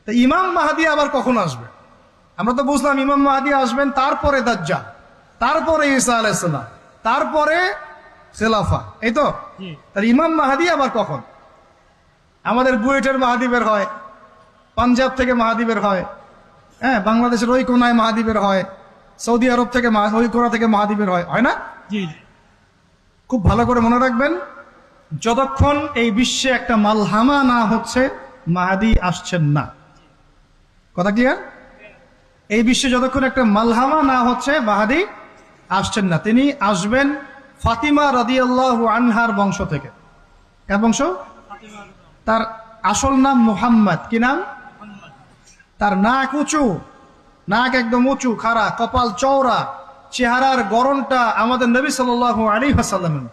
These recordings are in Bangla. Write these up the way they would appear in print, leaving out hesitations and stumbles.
তো ইমাম মাহাদি আবার কখন আসবে? আমরা তো বুঝলাম ইমাম মাহাদি আসবেন তারপরে দাজ্জাল, তারপরে ঈসা আলাইহিস সালাম, তারপরে খেলাফা, এই তো। তাহলে ইমাম মাহাদি আবার কখন? আমাদের বুয়েটের মাহাদি বের হয়, পাঞ্জাব থেকে মাহাদি বের হয়, হ্যাঁ, বাংলাদেশের ওই কোনায় মাহাদি বের হয়, সৌদি আরব থেকে ওই কোনা থেকে মাহাদি বের হয়, হয় না? খুব ভালো করে মনে রাখবেন, যতক্ষণ এই বিশ্বে একটা মালহামা না হচ্ছে মাহাদি আসছেন না। কথা ক্লিয়ার? এই বিশ্বে যতক্ষণ একটা মালহামা না হচ্ছে মাহাদি আসছেন না। তিনি আসবেন ফাতিমা রাদিয়াল্লাহু আনহার বংশ থেকে। কার বংশ? তার আসল নাম মুহাম্মদ। কি নাম? তার নাক উঁচু, নাক একদম উঁচু খাড়া, কপাল চওড়া, চেহারার গড়নটা আমাদের নবী সাল্লাল্লাহু আলাইহি ওয়াসাল্লামের।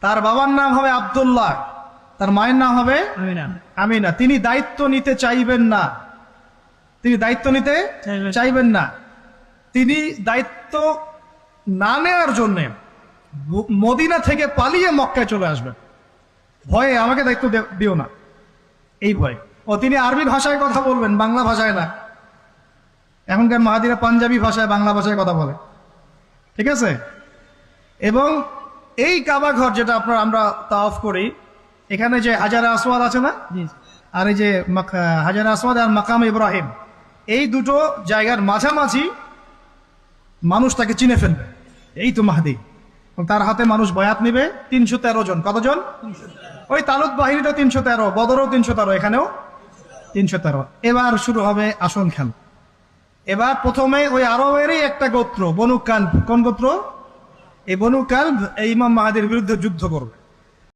তার বাবার নাম হবে আব্দুল্লাহ, তার মায়ের নাম হবে আমিনা। তিনি দায়িত্ব নিতে চাইবেন না, তিনি দায়িত্ব নিতে চাইবেন না। তিনি দায়িত্ব না নেওয়ার জন্য মদিনা থেকে পালিয়ে মক্কায় চলে আসবেন, ভয়ে আমাকে দায়িত্ব দিও না, এই ভয়ে। ও তিনি আরবি ভাষায় কথা বলবেন, বাংলা ভাষায় না। এখনকার মাহাদিরা পাঞ্জাবি ভাষায়, বাংলা ভাষায় কথা বলে, ঠিক আছে? এবং এই কাবা ঘর যেটা আমরা তাওয়াফ করি, এখানে যে হাজারে আসওয়াদ আছে না, আর এই যে হাজারে আসওয়াদ আর মাকাম ইব্রাহিম, এই দুটো জায়গার মাঝামাঝি মানুষ তাকে চিনে ফেলবে, এই তো মাহদি। তার হাতে মানুষ বয়াত নিবে 313 জন। কতজন? ওই তালুত বাহিনীটা 313, বদরও 313, এখানেও 313। এবার শুরু হবে আসল খেল। এবার প্রথমে ওই আরবেরই একটা গোত্র বনু কালব। কোন গোত্র? এই বনু কালব এই ইমাম মাহাদির বিরুদ্ধে যুদ্ধ করবে।